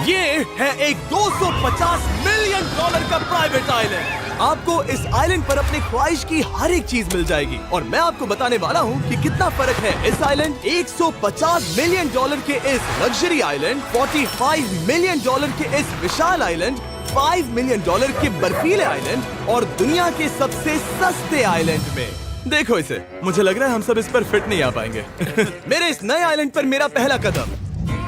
ये है एक 250 मिलियन डॉलर का प्राइवेट आइलैंड। आपको इस आइलैंड पर अपनी ख्वाहिश की हर एक चीज मिल जाएगी और मैं आपको बताने वाला हूँ कि कितना फर्क है इस आइलैंड 150 मिलियन डॉलर के इस लग्जरी आइलैंड, 45 मिलियन डॉलर के इस विशाल आइलैंड, 5 मिलियन डॉलर के बर्फीले आइलैंड और दुनिया के सबसे सस्ते आइलैंड में। देखो इसे, मुझे लग रहा है हम सब इस पर फिट नहीं आ पाएंगे। मेरे इस नए आइलैंड पर मेरा पहला कदम।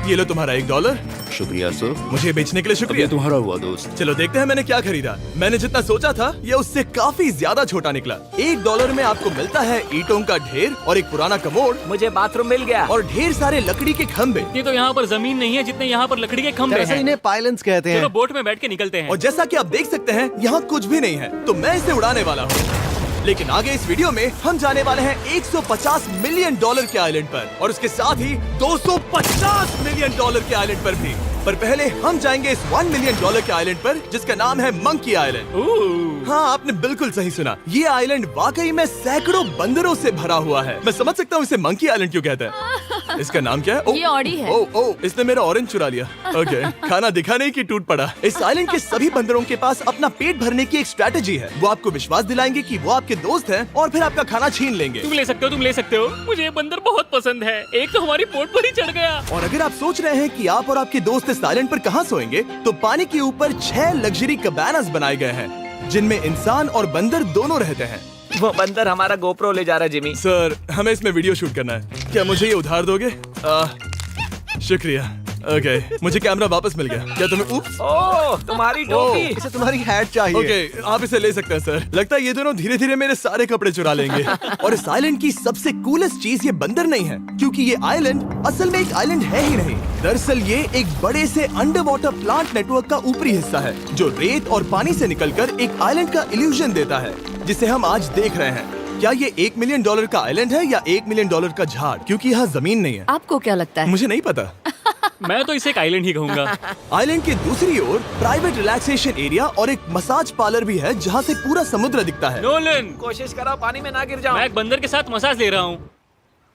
ये लो तुम्हारा $1। शुक्रिया सर। मुझे बेचने के लिए शुक्रिया। ये तुम्हारा हुआ दोस्त। चलो देखते हैं मैंने क्या खरीदा। मैंने जितना सोचा था ये उससे काफी ज्यादा छोटा निकला। $1 में आपको मिलता है ईंटों का ढेर और एक पुराना कमोड। मुझे बाथरूम मिल गया। और ढेर सारे लकड़ी के खम्भे। ये तो यहाँ पर जमीन नहीं है जितने यहाँ पर लकड़ी के खंभे दरअसल हैं। इन्हें पाइलन्स कहते हैं। चलो बोट में बैठ के निकलते हैं। और जैसा कि आप देख सकते हैं यहाँ कुछ भी नहीं है, तो मैं इसे उड़ाने वाला हूँ। लेकिन आगे इस वीडियो में हम जाने वाले हैं 150 मिलियन डॉलर के आइलैंड पर और उसके साथ ही 250 मिलियन डॉलर के आइलैंड पर भी। पर पहले हम जाएंगे इस 1 मिलियन डॉलर के आइलैंड पर जिसका नाम है मंकी आइलैंड। हाँ, आपने बिल्कुल सही सुना। ये आइलैंड वाकई में सैकड़ों बंदरों से भरा हुआ है। मैं समझ सकता हूँ इसे मंकी आइलैंड क्यों कहते हैं। इसका नाम क्या है? ये ऑडी है। ओ, इसने मेरा ऑरेंज चुरा लिया। ओके, खाना दिखा नहीं कि टूट पड़ा। इस आइलैंड के सभी बंदरों के पास अपना पेट भरने की एक स्ट्रैटेजी है। वो आपको विश्वास दिलाएंगे कि वो आपके दोस्त हैं और फिर आपका खाना छीन लेंगे। तुम ले सकते हो, तुम ले सकते हो। मुझे ये बंदर बहुत पसंद है। एक तो हमारी बोट पर ही चढ़ गया। और अगर आप सोच रहे हैं कि आप और आपके दोस्त इस आइलैंड पर कहाँ सोएंगे, तो पानी के ऊपर 6 लग्जरी कबानास बनाए गए हैं जिनमें इंसान और बंदर दोनों रहते हैं। वो बंदर हमारा गोप्रो ले जा रहा है जिमी। सर, हमें इसमें वीडियो शूट करना है। क्या मुझे ये उधार दोगे? शुक्रिया। ओके, मुझे कैमरा वापस मिल गया। क्या तुम्हें? उप्स। ओह, तुम्हारी टोपी। इसे तुम्हारी हैट चाहिए। ओके, आप इसे ले सकते हैं सर। लगता है ये दोनों धीरे धीरे मेरे सारे कपड़े चुरा लेंगे। और इस आइलैंड की सबसे कूलेस्ट चीज ये बंदर नहीं है, क्योंकि ये आइलैंड असल में एक आइलैंड है ही नहीं। दरअसल ये एक बड़े से अंडर वाटर प्लांट नेटवर्क का ऊपरी हिस्सा है जो रेत और पानी से निकलकर एक आइलैंड का इल्यूजन देता है जिसे हम आज देख रहे हैं। क्या ये $1 मिलियन का आइलैंड है या $1 मिलियन का झाड़? क्योंकि यहाँ जमीन नहीं है। आपको क्या लगता है? मुझे नहीं पता। मैं तो इसे एक आइलैंड ही कहूँगा। आइलैंड के दूसरी ओर प्राइवेट रिलैक्सेशन एरिया और एक मसाज पार्लर भी है जहाँ से पूरा समुद्र दिखता है। नोलन, कोशिश करो पानी में ना गिर जाओ। मैं एक बंदर के साथ मसाज ले रहा हूँ।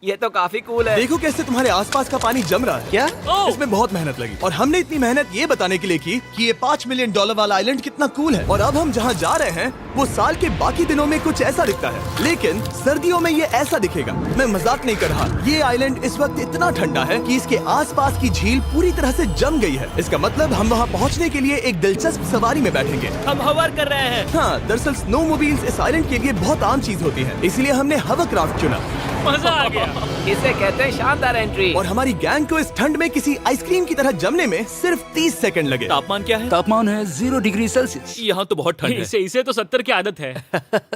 ये तो काफी कूल है। देखो कैसे तुम्हारे आसपास का पानी जम रहा है। क्या? इसमें बहुत मेहनत लगी और हमने इतनी मेहनत ये बताने के लिए की कि ये $5 मिलियन वाला आइलैंड कितना कूल है। और अब हम जहाँ जा रहे हैं वो साल के बाकी दिनों में कुछ ऐसा दिखता है, लेकिन सर्दियों में ये ऐसा दिखेगा। मैं मजाक नहीं कर रहा। ये आइलैंड इस वक्त इतना ठंडा है कि इसके आसपास की झील पूरी तरह से जम गई है। इसका मतलब हम वहाँ पहुँचने के लिए एक दिलचस्प सवारी में बैठेंगे। हम हवर कर रहे हैं। हाँ, दरअसल स्नोमोबाइल्स इस आइलैंड के लिए बहुत आम चीज होती है, इसलिए हमने हवरक्राफ्ट चुना। मजा आ गया। इसे कहते हैं शानदार एंट्री। और हमारी गैंग को इस ठंड में किसी आइसक्रीम की तरह जमने में सिर्फ 30 सेकंड लगे। तापमान क्या है? तापमान है 0 डिग्री सेल्सियस। यहाँ तो बहुत ठंड है। इसे तो 70 की आदत है।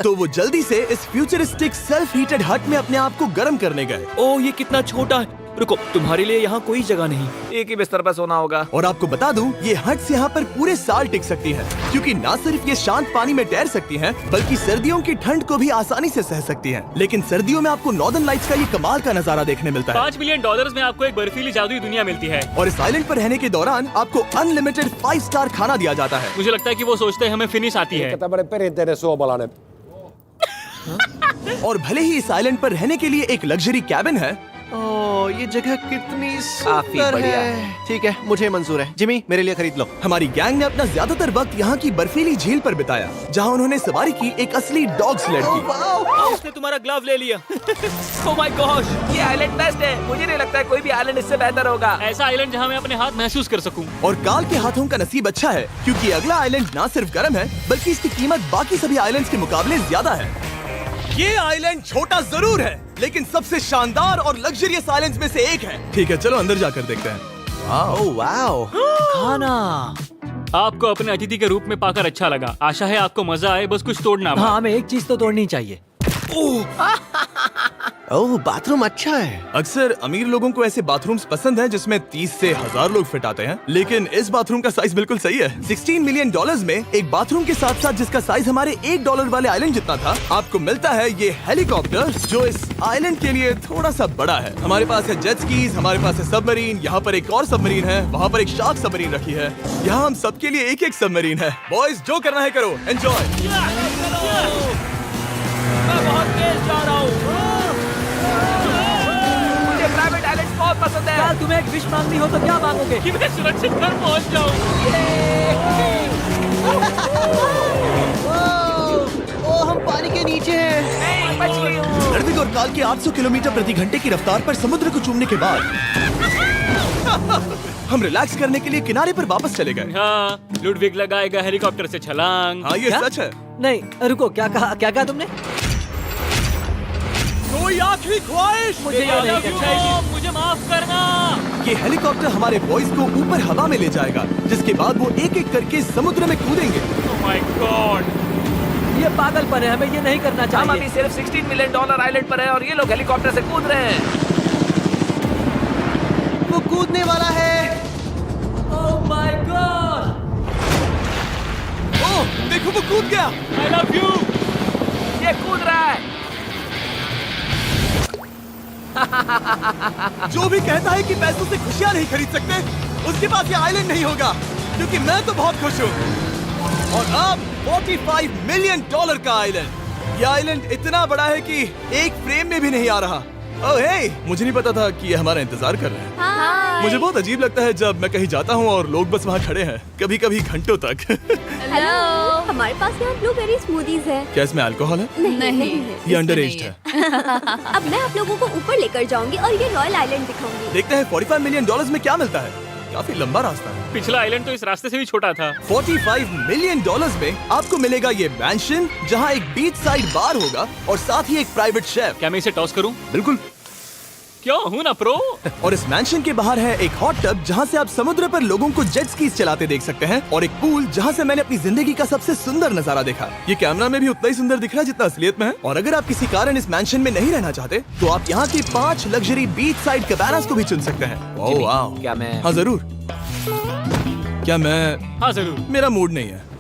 तो वो जल्दी से इस फ्यूचरिस्टिक सेल्फ हीटेड हट में अपने आप को गर्म करने गए। ओह, ये कितना छोटा है। रुको, तुम्हारे लिए यहाँ कोई जगह नहीं। एक ही बिस्तर पर सोना होगा। और आपको बता दूं, ये हट्स यहाँ पर पूरे साल टिक सकती है, क्योंकि न सिर्फ ये शांत पानी में तैर सकती हैं, बल्कि सर्दियों की ठंड को भी आसानी से सह सकती हैं। लेकिन सर्दियों में आपको नॉर्दर्न लाइट्स का ये कमाल का नजारा देखने मिलता है। $5 मिलियन में आपको एक बर्फीली जादुई दुनिया मिलती है। और इस आइलैंड पर रहने के दौरान आपको अनलिमिटेड 5 स्टार खाना दिया जाता है। मुझे लगता है कि वो सोचते हैं हमें फिनिश आती है। tämmöinen perinteinen suomalainen. और भले ही इस आइलैंड पर रहने के लिए एक लग्जरी कैबिन है, ओह, ये जगह कितनी काफी सुंदर बढ़िया है। ठीक है, मुझे मंजूर है। जिमी, मेरे लिए खरीद लो। हमारी गैंग ने अपना ज्यादातर वक्त यहाँ की बर्फीली झील पर बिताया, जहाँ उन्होंने सवारी की एक असली डॉग स्लेड की। उसने तुम्हारा ग्लव ले लिया। ओह माय गॉश, ये आइलैंड बेस्ट है। मुझे नहीं लगता है कोई भी आइलैंड इससे बेहतर होगा। ऐसा आइलैंड जहाँ मैं अपने हाथ महसूस कर सकूं। और काल के हाथों का नसीब अच्छा है, क्योंकि अगला आइलैंड न सिर्फ गर्म है, बल्कि इसकी कीमत बाकी सभी आइलैंड्स के मुकाबले ज्यादा है। ये आइलैंड छोटा जरूर है, लेकिन सबसे शानदार और लग्जरियस आइलैंड्स में से एक है। ठीक है, चलो अंदर जाकर देखते हैं। ओह वाओ, खाना। आपको अपने अतिथि के रूप में पाकर अच्छा लगा। आशा है आपको मजा आए, बस कुछ तोड़ना। हाँ, हमें एक चीज तो तोड़नी चाहिए। ओह, बाथरूम अच्छा है। अक्सर अमीर लोगों को ऐसे बाथरूम्स पसंद हैं जिसमें 30 से 1000 लोग फिट आते हैं, लेकिन इस बाथरूम का साइज बिल्कुल सही है। $16 मिलियन में एक बाथरूम के साथ साथ जिसका साइज हमारे $1 वाले आइलैंड जितना था, आपको मिलता है ये हेलीकॉप्टर जो इस आइलैंड के लिए थोड़ा सा बड़ा है। हमारे पास है जेट स्कीज, हमारे पास है सबमरीन, यहाँ पर एक और सबमरीन है, वहाँ पर एक शार्क सबमरीन रखी है। यहाँ हम सबके लिए एक एक सबमरीन है। बॉयज, जो करना है करो, एंजॉय। मैं बहुत तेज जा रहा हूँ। मुझे प्राइवेट आइलैंड बहुत पसंद है। यार तुम्हें एक विश मांगनी हो तो क्या मांगोगे? कि मैं सुरक्षित घर पहुंच जाऊं। ओ हम पानी के नीचे हैं। नहीं, बच गई हूँ। रणवीर और काल के 800 किलोमीटर प्रति घंटे की रफ्तार पर समुद्र को चूमने के बाद हम रिलैक्स करने के लिए किनारे पर वापस चले गए। हाँ, लुडविग लगाएगा हेलीकॉप्टर से छलांग। हाँ, ये क्या? सच है। नहीं रुको, क्या कहा तुमने? कोई आखिरी ख्वाहिश? मुझे ये नहीं करना चाहिए। मुझे माफ करना। ये हेलीकॉप्टर हमारे बॉयज को ऊपर हवा में ले जाएगा, जिसके बाद वो एक एक करके समुद्र में कूदेंगे। Oh my God! ये पागलपन है, हमें ये नहीं करना हम अभी चाहिए। सिर्फ $16 मिलियन आइलैंड पर हैं और ये लोग हेलीकॉप्टर से कूद रहे हैं। वो कूदने वाला है। Oh my God! ओह, देखो वो कूद गया। I love you. ये कूद रहा है। जो भी कहता है कि पैसों से खुशियां नहीं खरीद सकते, उसके पास ये आइलैंड नहीं होगा, क्योंकि मैं तो बहुत खुश हूँ। और अब $45 मिलियन का आइलैंड। ये आइलैंड इतना बड़ा है कि एक फ्रेम में भी नहीं आ रहा। ओह हे, मुझे नहीं पता था कि ये हमारा इंतजार कर रहे हैं। हाय। मुझे बहुत अजीब लगता है जब मैं कहीं जाता हूँ और लोग बस वहाँ खड़े हैं, कभी कभी घंटों तक। हेलो। हमारे पास यहाँ ब्लूबेरी स्मूदीज है। क्या इसमें अल्कोहल है? नहीं। ये अंडरएज्ड है। अब मैं आप लोगों को ऊपर लेकर जाऊंगी और ये रॉयल आइलैंड दिखाऊंगी। देखते हैं $45 मिलियन में क्या मिलता है। काफी लंबा रास्ता है। पिछला आइलैंड तो इस रास्ते से भी छोटा था। $45 मिलियन में आपको मिलेगा ये मैंशन, जहाँ एक बीच साइड बार होगा और साथ ही एक प्राइवेट शेफ। क्या मैं इसे टॉस करूं? बिल्कुल। क्यों हूं ना प्रो। और इस मैंशन के बाहर है एक हॉट टब, जहाँ से आप समुद्र पर लोगों को जेट स्कीज चलाते देख सकते हैं, और एक पूल जहाँ से मैंने अपनी जिंदगी का सबसे सुंदर नजारा देखा। ये कैमरा में भी उतना ही सुंदर दिख रहा है जितना असलियत में है। और अगर आप किसी कारण इस मैंशन में नहीं रहना चाहते, तो आप यहाँ की 5 लग्जरी बीच साइड कैबानास को भी चुन सकते हैं। ओह वाह। क्या मैं? हाँ जरूर। क्या मैं? हाँ जरूर। मेरा मूड नहीं है।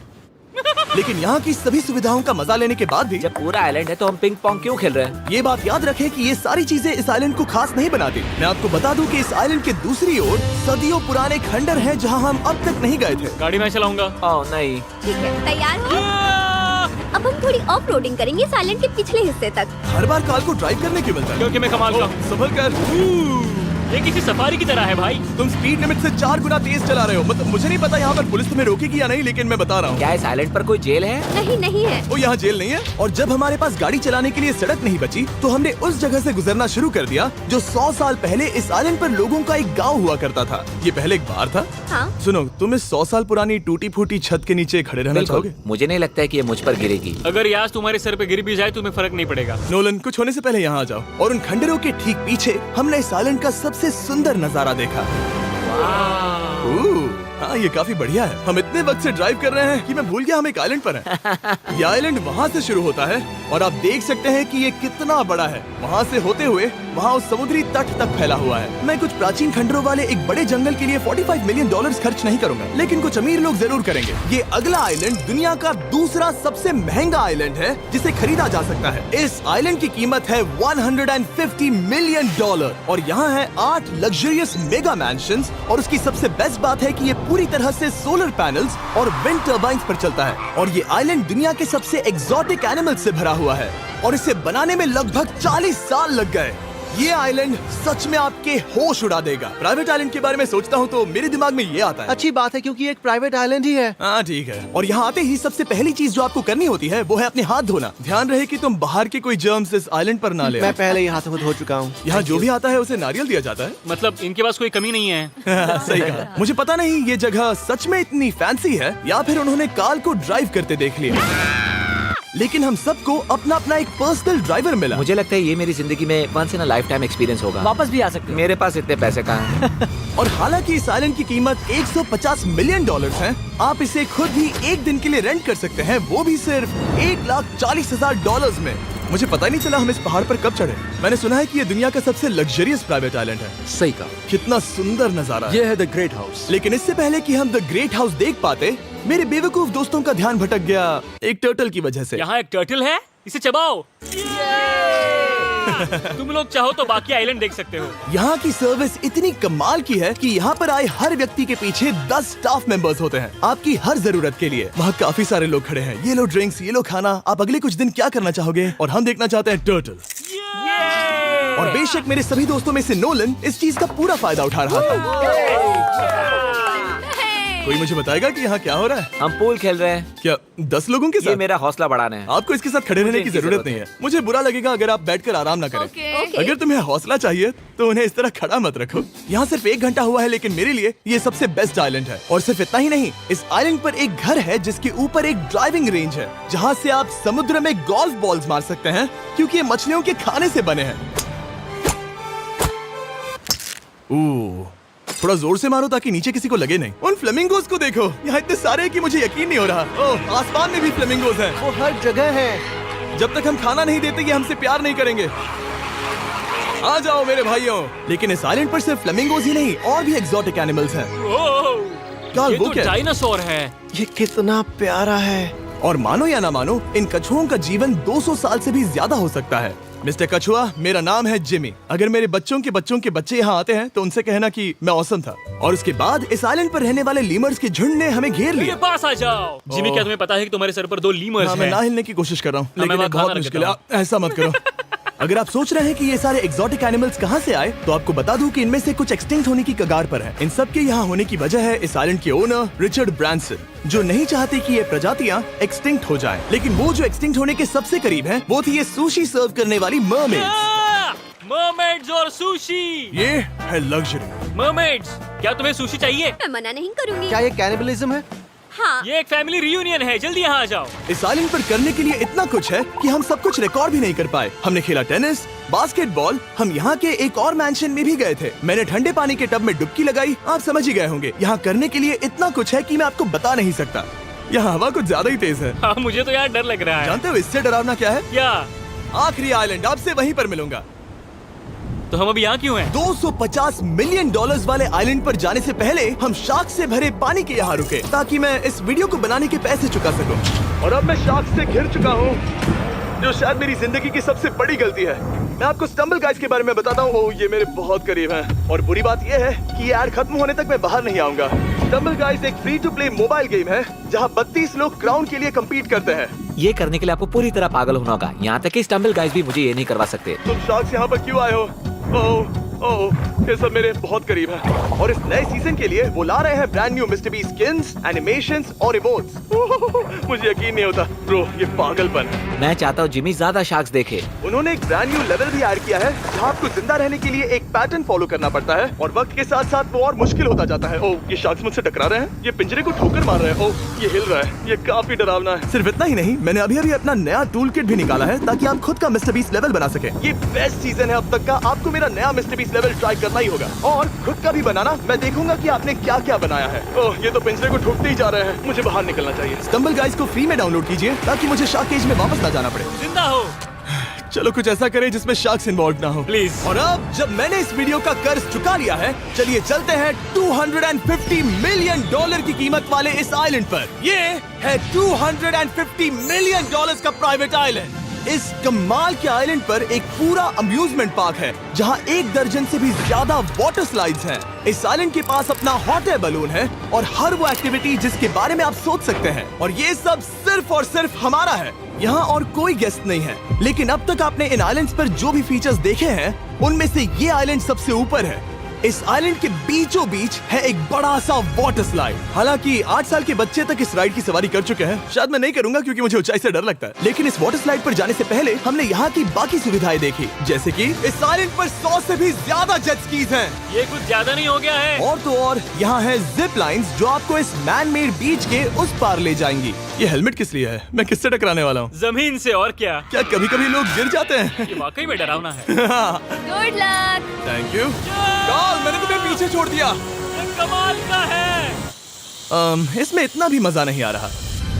लेकिन यहाँ की सभी सुविधाओं का मजा लेने के बाद भी जब पूरा आइलैंड है तो हम पिंग पोंग क्यों खेल रहे हैं? ये बात याद रखें कि ये सारी चीजें इस आइलैंड को खास नहीं बनाती। मैं आपको बता दूं कि इस आइलैंड के दूसरी ओर सदियों पुराने खंडर हैं, जहां हम अब तक नहीं गए थे। गाड़ी मैं चलाऊंगा। ओह नहीं। ठीक है, तैयार हो? अब हम थोड़ी ऑफ रोडिंग करेंगे इस आइलैंड के पिछले हिस्से तक। हर बार कार को ड्राइव करने क्यों मिलता है? क्योंकि मैं कमाल का हूं। संभल कर। ये किसी सफारी की तरह है भाई। तुम स्पीड लिमिट से 4 गुना तेज चला रहे हो। मतलब मुझे नहीं पता यहाँ पर पुलिस तुम्हें रोकेगी या नहीं, लेकिन मैं बता रहा हूँ। क्या इस आइलैंड पर कोई जेल है? नहीं है। वो यहाँ जेल नहीं है। और जब हमारे पास गाड़ी चलाने के लिए सड़क नहीं बची, तो हमने उस जगह से गुजरना शुरू कर दिया जो 100 साल पहले इस आइलैंड पर लोगों का एक गाँव हुआ करता था। ये पहले एक बार था। हाँ। सुनो, तुम इस 100 साल पुरानी टूटी फूटी छत के नीचे खड़े रहना बिल्कुल। चाहोगे? मुझे नहीं लगता है कि ये मुझ पर गिरेगी। अगर ये आज तुम्हारे सर पे गिर भी जाए तुम्हें फर्क नहीं पड़ेगा। नोलन, कुछ होने से पहले यहाँ आ जाओ। और उन खंडरों के ठीक पीछे हमने इस आइलैंड का सबसे सुंदर नजारा देखा। हाँ, ये काफी बढ़िया है। हम इतने वक्त से ड्राइव कर रहे हैं कि मैं भूल गया हम एक आइलैंड पर हैं। ये आइलैंड वहाँ से शुरू होता है और आप देख सकते हैं कि ये कितना बड़ा है। वहाँ से होते हुए वहाँ उस समुद्री तट तक फैला हुआ है। मैं कुछ प्राचीन खंडरों वाले एक बड़े जंगल के लिए $45 मिलियन खर्च नहीं करूंगा, लेकिन कुछ अमीर लोग जरूर करेंगे। ये अगला आइलैंड दुनिया का दूसरा सबसे महंगा आइलैंड है जिसे खरीदा जा सकता है। इस आइलैंड की कीमत है $150 मिलियन और यहाँ है 8 लग्जरियस मेगा मैंशंस। और उसकी सबसे बेस्ट बात है कि ये पूरी तरह से सोलर पैनल्स और विंड टर्बाइन्स पर चलता है। और ये आइलैंड दुनिया के सबसे एक्सोटिक एनिमल्स से भरा हुआ है और इसे बनाने में लगभग 40 साल लग गए। ये आइलैंड सच में आपके होश उड़ा देगा। प्राइवेट आइलैंड के बारे में सोचता हूँ तो मेरे दिमाग में ये आता है। अच्छी बात है क्योंकि एक प्राइवेट आइलैंड ही है। हाँ ठीक है। और यहाँ आते ही सबसे पहली चीज जो आपको करनी होती है वो है अपने हाथ धोना। ध्यान रहे कि तुम बाहर के कोई जर्म्स इस आइलैंड पर ना ले। मैं पहले ही हाथों धो चुका हूँ। यहाँ जो भी आता है उसे नारियल दिया जाता है। मतलब इनके पास कोई कमी नहीं है। सही कहा। मुझे पता नहीं ये जगह सच में इतनी फैंसी है या फिर उन्होंने कार को ड्राइव करते देख लिया, लेकिन हम सबको अपना अपना एक पर्सनल ड्राइवर मिला। मुझे लगता है ये मेरी जिंदगी में once in a lifetime experience होगा। वापस भी आ सकते हो। मेरे पास इतने पैसे कहाँ हैं? और हालांकि इस आइलैंड की कीमत $150 मिलियन है, आप इसे खुद भी एक दिन के लिए रेंट कर सकते हैं, वो भी सिर्फ $1,40,000 में। मुझे पता ही नहीं चला हम इस पहाड़ पर कब चढ़े। मैंने सुना है कि ये दुनिया का सबसे लग्जरियस प्राइवेट आइलैंड है। सही कहा। कितना सुंदर नजारा है। ये है द ग्रेट हाउस। लेकिन इससे पहले कि हम द ग्रेट हाउस देख पाते, मेरे बेवकूफ दोस्तों का ध्यान भटक गया एक टर्टल की वजह से। यहाँ एक टर्टल है, इसे चबाओ। तुम लोग चाहो तो बाकी आइलैंड देख सकते हो। यहाँ की सर्विस इतनी कमाल की है कि यहाँ पर आए हर व्यक्ति के पीछे 10 स्टाफ मेंबर्स होते हैं आपकी हर जरूरत के लिए। वहाँ काफी सारे लोग खड़े हैं। ये लो ड्रिंक्स, ये लो खाना। आप अगले कुछ दिन क्या करना चाहोगे? और हम देखना चाहते हैं टर्टल। और बेशक मेरे सभी दोस्तों में से नोलन इस चीज का पूरा फायदा उठा रहा था। कोई मुझे बताएगा कि यहाँ क्या हो रहा है? हम पूल खेल रहे हैं। क्या 10 लोगों के ये साथ? मेरा हौसला बढ़ाना है। आपको इसके साथ खड़े रहने की इनकी जरूरत नहीं है। मुझे बुरा लगेगा अगर आप बैठकर आराम ना करें। ओके। अगर तुम्हें हौसला चाहिए तो उन्हें इस तरह खड़ा मत रखो। यहाँ सिर्फ 1 घंटा हुआ है लेकिन मेरे लिए ये सबसे बेस्ट आइलैंड है। और सिर्फ इतना ही नहीं, इस आइलैंड पर एक घर है जिसके ऊपर एक ड्राइविंग रेंज है जहाँ से आप समुद्र में गोल्फ बॉल्स मार सकते हैं क्योंकि ये मछलियों के खाने से बने हैं। थोड़ा जोर से मारो ताकि नीचे किसी को लगे नहीं। उन फ्लेमिंगोज को देखो, यहाँ इतने सारे हैं कि मुझे यकीन नहीं हो रहा। ओह, आसमान में भी फ्लेमिंगोज हैं। वो हर जगह है। जब तक हम खाना नहीं देते ये हमसे प्यार नहीं करेंगे। आ जाओ मेरे भाइयों। लेकिन इस आइलैंड पर सिर्फ फ्लेमिंगोज ही नहीं और भी एक्सोटिक एनिमल्स हैं। काल, ये वो तो क्या है? डायनासोर है। ये कितना प्यारा है। और मानो या ना मानो, इन कछुओं का जीवन 200 साल से भी ज्यादा हो सकता है। मिस्टर कछुआ, मेरा नाम है जिमी। अगर मेरे बच्चों के बच्चे यहाँ आते हैं तो उनसे कहना कि मैं औसम था। और उसके बाद इस आइलैंड पर रहने वाले लीमर्स के झुंड ने हमें घेर मेरे लिया। पास आ जाओ। जिमी, क्या तुम्हें पता है कि तुम्हारे सर पर 2 लीमर्स हाँ, मैं हैं? ना हिलने की कोशिश कर रहा हूँ मैं लेकिन ये वहाँ बहुत खाना मुश्किल रख है। देता ऐसा मत करो। अगर आप सोच रहे हैं कि ये सारे एक्सोटिक एनिमल्स कहाँ से आए, तो आपको बता दूं कि इनमें से कुछ एक्सटिंक्ट होने की कगार पर हैं। इन सब के यहाँ होने की वजह है इस आइलैंड के ओनर रिचर्ड ब्रांसन, जो नहीं चाहते कि ये प्रजातियाँ एक्सटिंक्ट हो जाएं। लेकिन वो जो एक्सटिंक्ट होने के सबसे करीब हैं, वो थी ये सुशी सर्व करने वाली मरमेड्स। मरमेड्स और सुशी। ये है लग्जरी। मरमेड्स, क्या तुम्हें सुशी चाहिए? मैं मना नहीं करूंगी। क्या ये कैनिबलिज्म है? हाँ। ये एक फैमिली रियूनियन है, जल्दी यहाँ आ जाओ। इस आइलैंड पर करने के लिए इतना कुछ है कि हम सब कुछ रिकॉर्ड भी नहीं कर पाए। हमने खेला टेनिस, बास्केटबॉल, हम यहाँ के एक और मैंशन में भी गए थे। मैंने ठंडे पानी के टब में डुबकी लगाई। आप समझ ही गए होंगे, यहाँ करने के लिए इतना कुछ है कि मैं आपको बता नहीं सकता। यहाँ हवा कुछ ज्यादा ही तेज है। हाँ, मुझे तो यार डर लग रहा है। जानते हो इससे डरावना क्या है? क्या? आखिरी आइलैंड, आपसे वहीं पर मिलूंगा। तो हम अभी यहाँ क्यों हैं? $250 मिलियन वाले आइलैंड पर जाने से पहले हम शार्क से भरे पानी के यहाँ रुके ताकि मैं इस वीडियो को बनाने के पैसे चुका सकूं। और अब मैं शार्क से घिर चुका हूँ, जो शायद मेरी जिंदगी की सबसे बड़ी गलती है। मैं आपको स्टम्बल गाइज के बारे में बताता हूँ। ओह, ये मेरे बहुत करीब हैं। और बुरी बात यह है कि ये ऐड खत्म होने तक मैं बाहर नहीं आऊंगा। स्टम्बल गाइज एक free to play mobile game है जहाँ 32 लोग क्राउन के लिए कम्पीट करते हैं। ये करने के लिए आपको पूरी तरह पागल होना होगा। यहाँ तक कि स्टम्बल गाइस भी मुझे ये नहीं करवा सकते। तुम शार्क्स यहाँ पर क्यों आए हो? ओह, ये सब मेरे बहुत करीब है। और इस नए सीजन के लिए वो ला रहे हैं brand new mister beast skins, animations और इमोट्स। मुझे यकीन नहीं होता ब्रो, ये पागलपन। मैं चाहता हूँ जिमी ज्यादा शार्क्स देखे। उन्होंने एक ब्रांड न्यू लेवल भी ऐड किया है जहाँ आपको जिंदा रहने के लिए एक पैटर्न फॉलो करना पड़ता है और वक्त के साथ साथ वो और मुश्किल होता जाता है। ओह, ये शार्क्स मुझसे टकरा रहे हैं। ये पिंजरे को ठोकर मार रहे हैं। ओह, ये हिल रहा है। ये काफी डरावना है। सिर्फ इतना ही नहीं, मैंने अभी अपना नया टूल किट भी निकाला है ताकि आप खुद का मिस्टर बीस्ट लेवल बना सके। ये बेस्ट सीजन है अब तक का। आपको मेरा नया मिस्टर बीस्ट लेवल ट्राई करना ही होगा और खुद का भी बनाना। मैं देखूंगा कि आपने क्या क्या बनाया है। ओह, ये तो पिंजरे को ठोकते ही जा रहे हैं। मुझे बाहर निकलना चाहिए। स्टम्बल गाइस को फ्री में डाउनलोड कीजिए ताकि मुझे शार्क केज में वापस ना जाना पड़े। जिंदा हो। चलो कुछ ऐसा करें जिसमें शार्क्स इन्वॉल्व ना हो प्लीज। और अब जब मैंने इस वीडियो का कर्ज चुका लिया है, चलिए चलते हैं $250 मिलियन की कीमत वाले इस आइलैंड पर। ये है $250 मिलियन का प्राइवेट आइलैंड। इस कमाल के आइलैंड पर एक पूरा अम्यूजमेंट पार्क है जहां 1 दर्जन से भी ज्यादा वाटर स्लाइड्स हैं। इस आइलैंड के पास अपना हॉट एयर बलून है और हर वो एक्टिविटी जिसके बारे में आप सोच सकते हैं। और ये सब सिर्फ और सिर्फ हमारा है। यहाँ और कोई गेस्ट नहीं है। लेकिन अब तक आपने इन आइलैंड्स पर जो भी फीचर्स देखे हैं, उनमें से ये आइलैंड सबसे ऊपर है। इस आइलैंड के बीचों बीच है एक बड़ा सा वाटर स्लाइड। हालांकि 8 साल के बच्चे तक इस राइड की सवारी कर चुके हैं। शायद मैं नहीं करूंगा क्योंकि मुझे ऊंचाई से डर लगता है। लेकिन इस वाटर स्लाइड पर जाने से पहले हमने यहाँ की बाकी सुविधाएं देखी, जैसे कि इस आइलैंड पर 100 से भी ज्यादा जेट स्कीज हैं। ये कुछ ज्यादा नहीं हो गया है? और तो और यहाँ है जिप लाइन्स जो आपको इस मैन मेड बीच के उस पार ले जाएंगी। ये हेलमेट किस लिए है? मैं किससे टकराने वाला हूँ? जमीन से। और क्या? क्या कभी कभी लोग गिर जाते हैं? ये वाकई में डरावना है। Good luck. Thank you. Karl, मैंने तुम्हें पीछे छोड़ दिया। ये कमाल का है। इसमें इतना भी मजा नहीं आ रहा।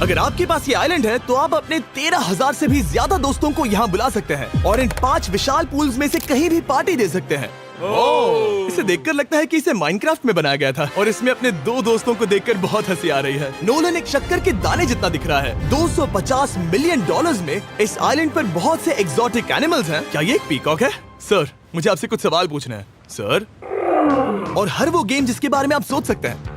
अगर आपके पास ये आइलैंड है तो आप अपने 13,000 से भी ज्यादा दोस्तों को यहाँ बुला सकते हैं और इन 5 विशाल पूल्स में से कहीं भी पार्टी दे सकते हैं। ओह, इसे देखकर लगता है कि इसे माइनक्राफ्ट में बनाया गया था और इसमें अपने 2 दोस्तों को देखकर बहुत हंसी आ रही है। नोलन एक शक्कर के दाने जितना दिख रहा है। $250 मिलियन में इस आइलैंड पर बहुत से एक्सोटिक एनिमल्स हैं। क्या ये एक पीकॉक है? सर, मुझे आपसे कुछ सवाल पूछना है सर। और हर वो गेम जिसके बारे में आप सोच सकते हैं।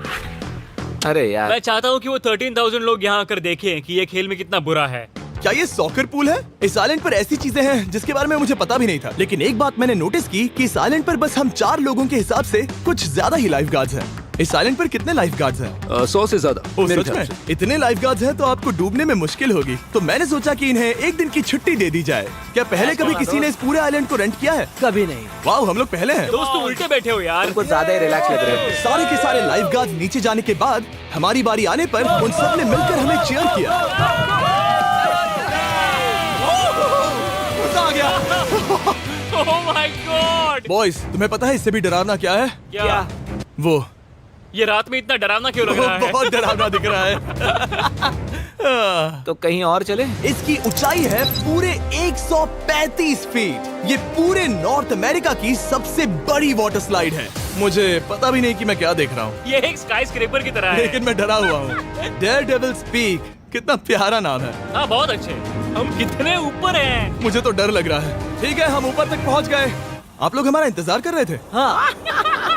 अरे यार, मैं चाहता हूँ कि वो 13,000 लोग यहाँ आकर देखें कि ये खेल में कितना बुरा है। क्या ये सॉकर पूल है? इस आइलैंड पर ऐसी चीजें हैं जिसके बारे में मुझे पता भी नहीं था, लेकिन एक बात मैंने नोटिस की कि इस आइलैंड पर बस हम 4 लोगों के हिसाब से कुछ ज्यादा ही लाइफ गार्ड्स हैं। इस आइलैंड पर कितने लाइफ गार्ड्स हैं? 100 से ज्यादा ओ, मेरे सच ख्याल में? से। इतने लाइफ गार्ड्स हैं तो आपको डूबने में मुश्किल होगी। तो मैंने सोचा कि इन्हें एक दिन की छुट्टी दे दी जाए। क्या पहले कभी किसी ने इस पूरे आइलैंड को रेंट किया है? कभी नहीं। वाह, हम लोग पहले हैं। दोस्त तुम उल्टे बैठे हो यार। कुछ ज्यादा ही रिलैक्स लग रहे हैं। सारे के सारे लाइफ गार्ड्स नीचे जाने के बाद हमारी बारी आने पर उन सब ने मिलकर हमें चीयर किया। मजा आ गया। ओह माय गॉड। बॉयज, तुम्हें पता है इससे भी डरावना क्या है? क्या? वो ये रात में इतना डरावना क्यों लग रहा है? बहुत डरावना दिख रहा है। तो कहीं और चले? इसकी ऊंचाई है पूरे 135 फीट। ये पूरे नॉर्थ अमेरिका की सबसे बड़ी वाटर स्लाइड है। मुझे पता भी नहीं कि मैं क्या देख रहा हूँ, ये एक स्काई स्क्रैपर की तरह है। लेकिन मैं डरा हुआ हूँ। डेयरडेविल्स पीक, कितना प्यारा नाम है। हाँ बहुत अच्छे। हम कितने ऊपर हैं? मुझे तो डर लग रहा है। ठीक है, हम ऊपर तक पहुँच गए। आप लोग हमारा इंतजार कर रहे थे। हाँ।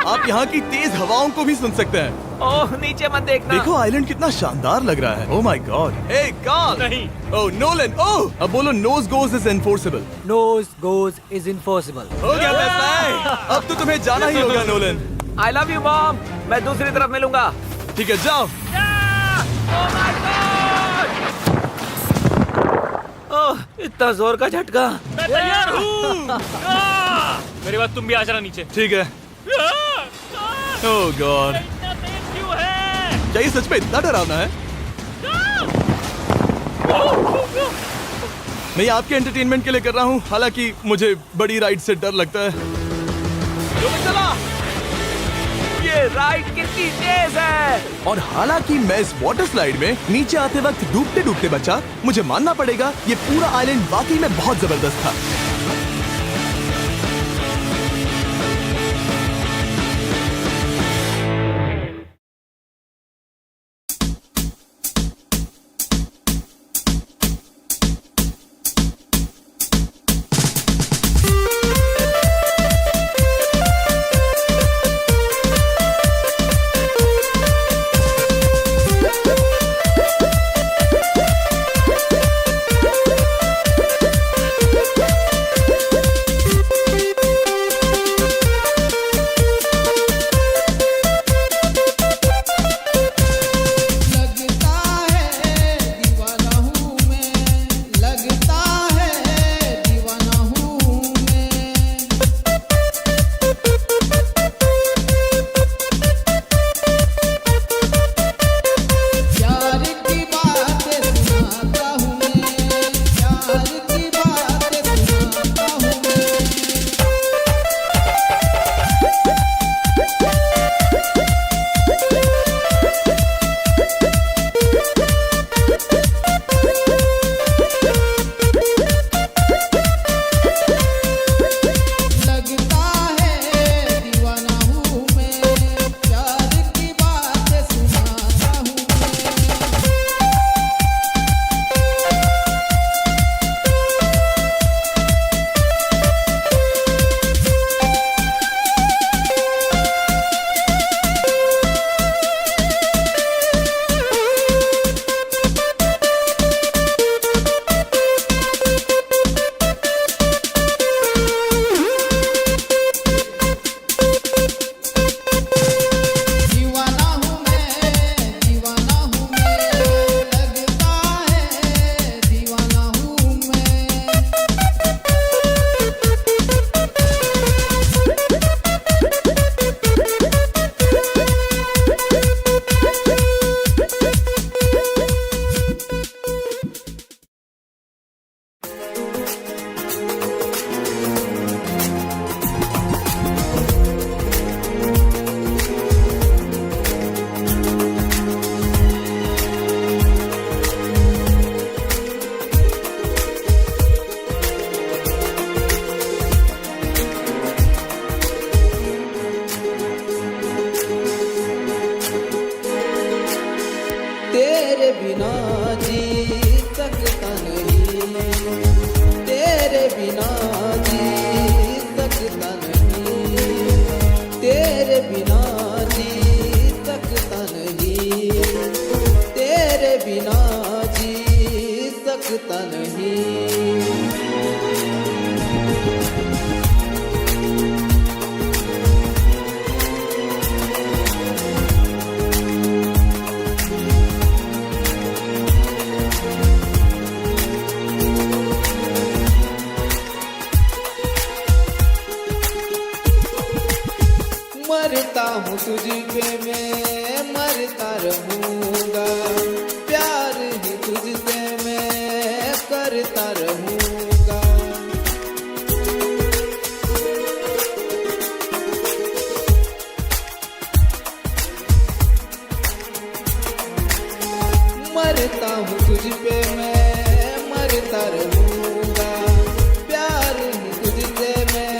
आप यहाँ की तेज हवाओं को भी सुन सकते हैं। ओह, नीचे मत देखना। देखो आइलैंड कितना शानदार लग रहा है। Oh my God. Hey Carl. नहीं। Oh Nolan. ओह, अब बोलो nose goes is enforceable. Nose goes is enforceable. हो गया फैसला। अब तो तुम्हें जाना ही होगा Nolan. I love you mom. मैं दूसरी तरफ मिलूंगा। ठीक है, जाओ। ओह, इतना जोर का झटका। मैं तैयार हूँ। मेरे बाद तुम भी आ जाना नीचे। ठीक है। ओह गॉड, इतना तेज क्यों है? क्या ये सच में इतना डरावना है? मैं ये आपके एंटरटेनमेंट के लिए कर रहा हूँ, हालांकि मुझे बड़ी राइड से डर लगता है। चला। ये राइड कितनी तेज है। और हालांकि मैं इस वाटर स्लाइड में नीचे आते वक्त डूबते डूबते बचा, मुझे मानना पड़ेगा ये पूरा आइलैंड वाकई में बहुत जबरदस्त था। सकता नहीं। मरता हूँ तुझ पे मैं मरता रहूँगा, प्यार ही तुझसे मैं करता रहूँगा। मरता हूँ तुझ पे मैं मरता रहूँगा, प्यार ही तुझसे मैं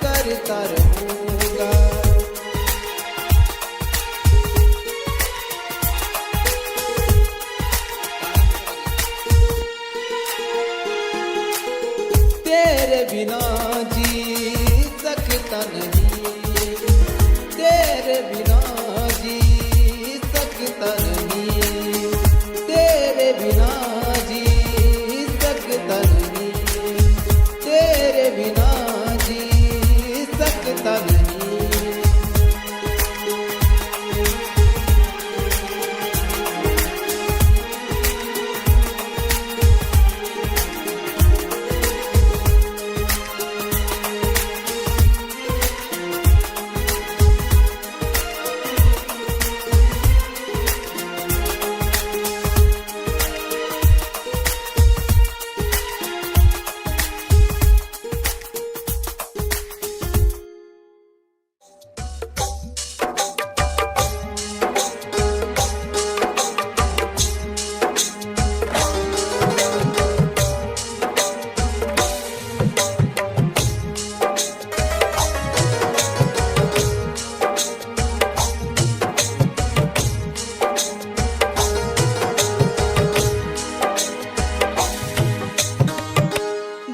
करता रहूँगा। तेरे बिना जी सकता नहीं, तेरे बिना जी सकता नहीं, तेरे बिना जी सकता नहीं, तेरे बिना जी सकता नहीं।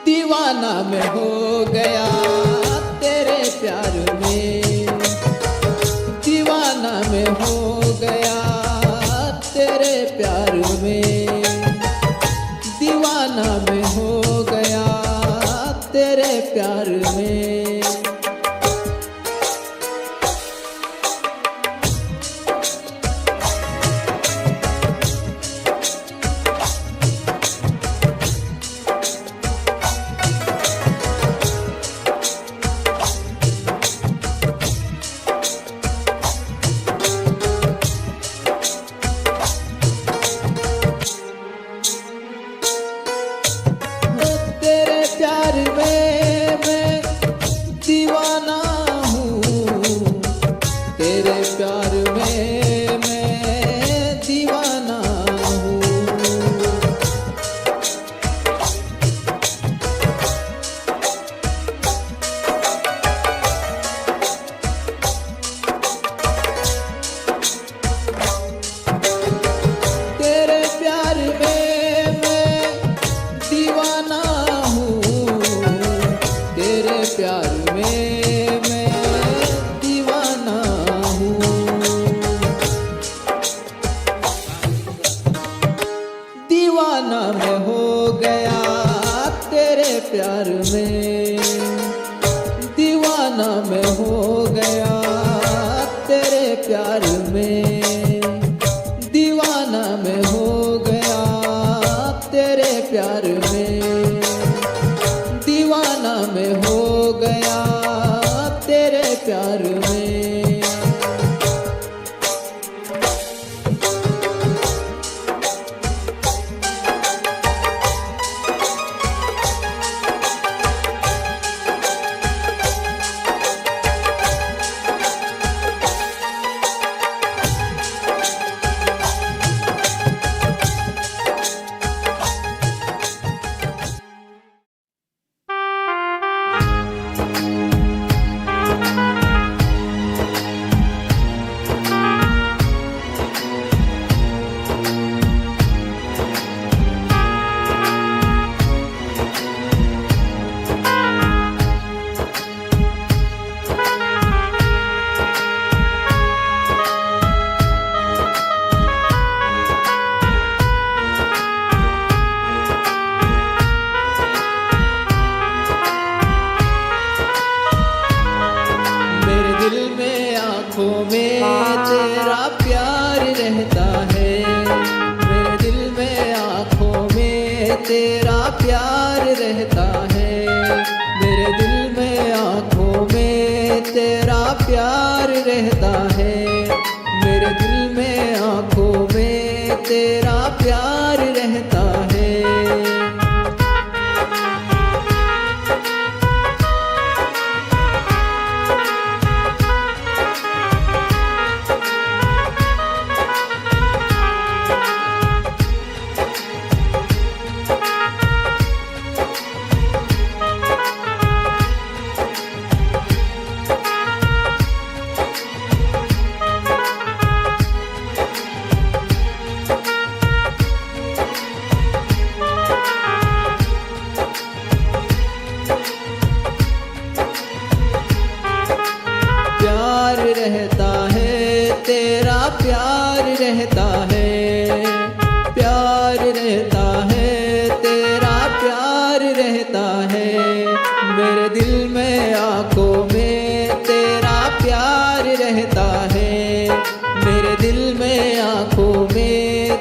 दीवाना मैं हो गया तेरे प्यार में, दीवाना मैं हो गया तेरे प्यार में, दीवाना मैं हो गया तेरे प्यार में। तेरे प्यार में मैं दीवाना हूँ, तेरे प्यार में मैं दीवाना हूँ। तेरे प्यार में मैं दीवाना हूँ, तेरे प्यार में मैं दीवाना हूँ। दीवाना मैं हो गया तेरे प्यार में, दीवाना मैं हो गया तेरे प्यार में, दीवाना मैं हो गया तेरे प्यार में, दीवाना मैं हो गया तेरे प्यार में।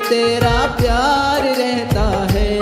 तेरा प्यार रहता है।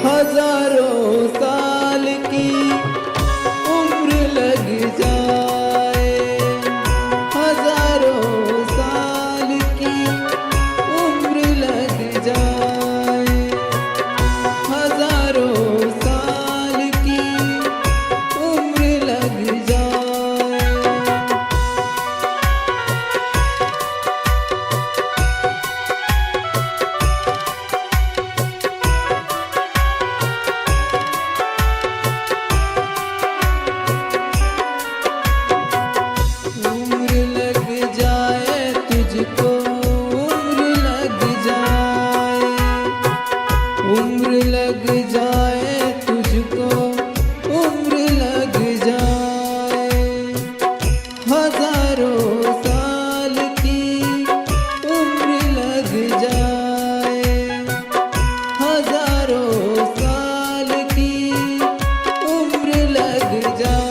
हजारों साल की उम्र लग जाए, हजारों साल की उम्र लग जाए, हजारों साल की उम्र लग जाए। उम्र लग जाए तुझको, उम्र लग जाए, उम्र लग जाए तुझको, उम्र लग जाए। हजारों साल की उम्र लग जाए, हजारों साल की उम्र लग जाए।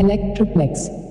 Electroplex.